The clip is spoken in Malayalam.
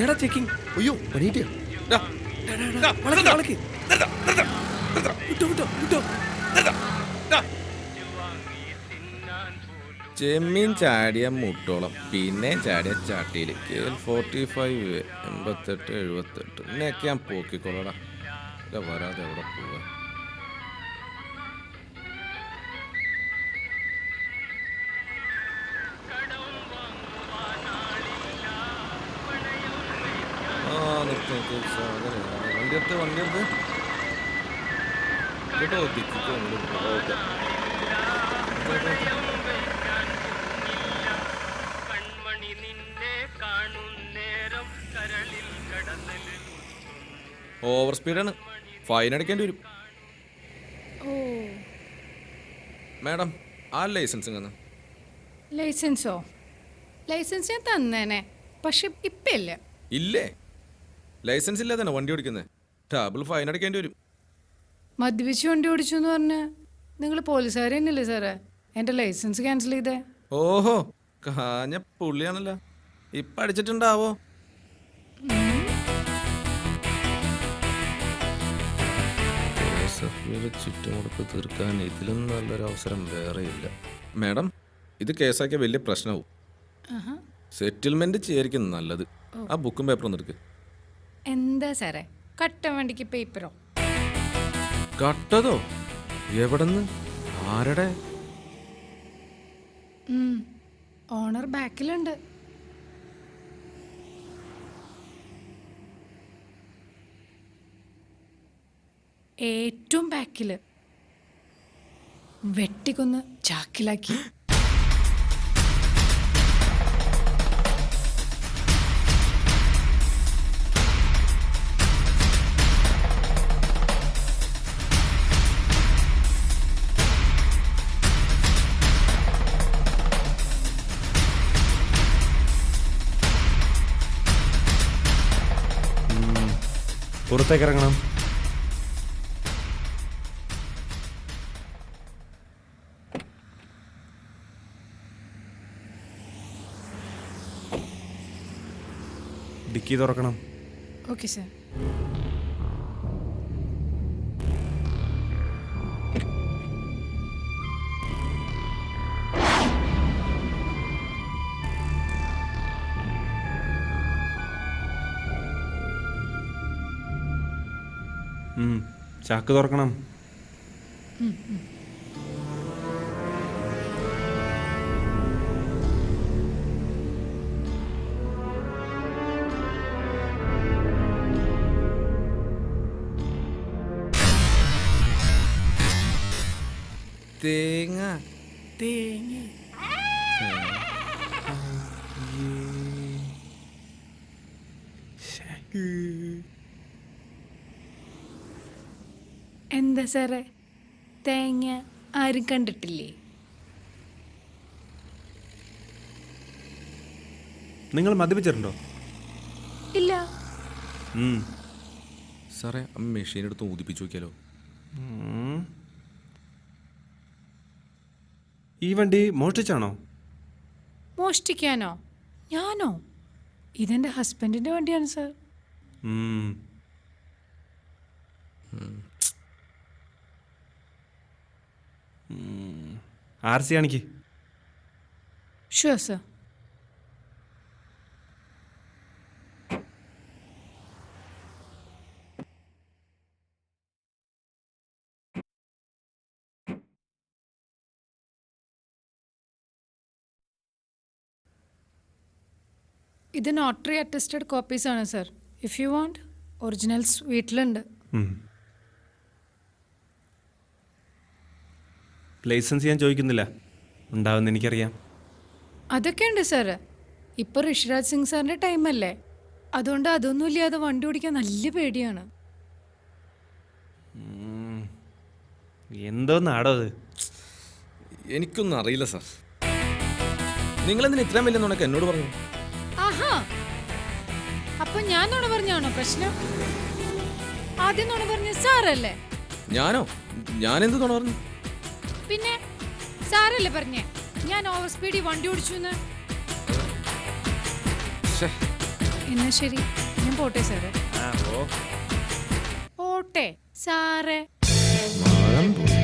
എടാ ചെക്കിങ്. അയ്യോ പണീറ്റിയ ചെമ്മീൻ ചാടിയ മുട്ടോളം പിന്നെ ചാടിയ ചാട്ടിയിൽ KL45 88 78 എന്നൊക്കെ ഞാൻ പോക്കിക്കോളടാ. വരാതെ എവിടെ പോവാ? വണ്ടിയെടുത്ത് കേട്ടോ. ഓക്കെ. ഓവർ സ്പീഡാണ്, ഫൈൻ അടയ്ക്കേണ്ടി വരും. മാഡം ആ ലൈസൻസ് ഇങ്ങനെ. ലൈസൻസോ? ലൈസൻസ് ഞാൻ തന്നേനെ, പക്ഷെ ഇപ്പം ഇല്ല. ഇല്ലേ? ലൈസൻസ് ഇല്ലാതെ തന്നെ വണ്ടി ഓടിക്കുന്നത്, ഡബിൾ ഫൈൻ അടയ്ക്കേണ്ടി വരും. മദ്യപിച്ച് വണ്ടി ഓടിച്ചു എന്ന് പറഞ്ഞ് നിങ്ങൾ പോലീസുകാർ തന്നെയല്ലേ സാറേ എൻ്റെ ലൈസൻസ് ക്യാൻസൽ ചെയ്തേ? ഓഹോ, കാഞ്ഞ പുള്ളിയാണല്ലോ. ഇപ്പം അടിച്ചിട്ടുണ്ടാവോ? ചുറ്റുമുടുക്ക് തീർക്കാൻ ഇതിലും നല്ലൊരു അവസരം വേറെയില്ല. മാഡം, ഇത് കേസാക്കിയ വലിയ പ്രശ്നമാവും. സെറ്റിൽമെന്റ് ചെയ്യായിരിക്കും നല്ലത്. ആ ബുക്കും പേപ്പറും ഒന്ന് എടുക്ക്. എന്താ സാറേ കട്ടൻ വണ്ടിക്ക് പേപ്പറോ? കട്ടതോ? എവിടെന്ന്? ആരുടെ? ഓണർ ബാക്കിലുണ്ട്. ഏറ്റവും ബാക്കില് വെട്ടിക്കൊന്ന് ചാക്കിലാക്കി. പുറത്തേക്ക് ഇറങ്ങണം. ഡിക്കി തുറക്കണം. Okay sir. ചാക്ക് തുറക്കണം. തേങ്ങ എന്താ സാറേ തേങ്ങ ആരും കണ്ടിട്ടില്ലേ? നിങ്ങൾ മദ്യപിച്ചിട്ടുണ്ടോ? ഇല്ല. സാറേ, ആ മെഷീൻ എടുത്ത് ഊതിപ്പിച്ചു നോക്കിയാലോ? ഈ വണ്ടി മോഷ്ടിച്ചാണോ? മോഷ്ടിക്കാനോ? ഞാനോ? ഇതെൻ്റെ ഹസ്ബൻഡിൻ്റെ വണ്ടിയാണ് സാർ. RC കാണിക്ക്. Sure sir. ഇത് നോട്ടറി അറ്റസ്റ്റഡ് കോപ്പീസ് ആണ് sir. If you want originals വീട്ടിലുണ്ട്. ലൈസൻസ് ഞാൻ ചോദിക്കുന്നില്ല, ഉണ്ടാവുമെന്ന് എനിക്കറിയാം. അതൊക്കെ ഉണ്ട് സാറ്. ഇപ്പോൾ ഋഷിരാജ് സിംഗ് സാറിൻ്റെ ടൈമല്ലേ, അതുകൊണ്ട് അതൊന്നും ഇല്ലാതെ വണ്ടി ഓടിക്കാൻ നല്ല പേടിയാണ്. എന്തോന്നാടോ അത്? എനിക്കൊന്നും അറിയില്ല സാർ. നിങ്ങളെന്തിനാ ഇത്രയും വലിയ നുണക്ക് എന്നോട് പറഞ്ഞു? ആഹാ, അപ്പൊ ഞാൻ നുണ പറഞ്ഞാണോ പ്രശ്നം? ആദ്യം നുണ പറഞ്ഞ സാറല്ലേ? ഞാനോ? ഞാനെന്ത് നുണ പറഞ്ഞു? പിന്നെ സാറല്ലേ പറഞ്ഞേ ഞാൻ ഓവർ സ്പീഡിൽ വണ്ടി ഓടിച്ചു എന്ന്? എന്നാ ശരി, ഞാൻ പോട്ടെ സാറേ. ആ ഓ പോട്ടെ സാറേ. മാനം പോയി.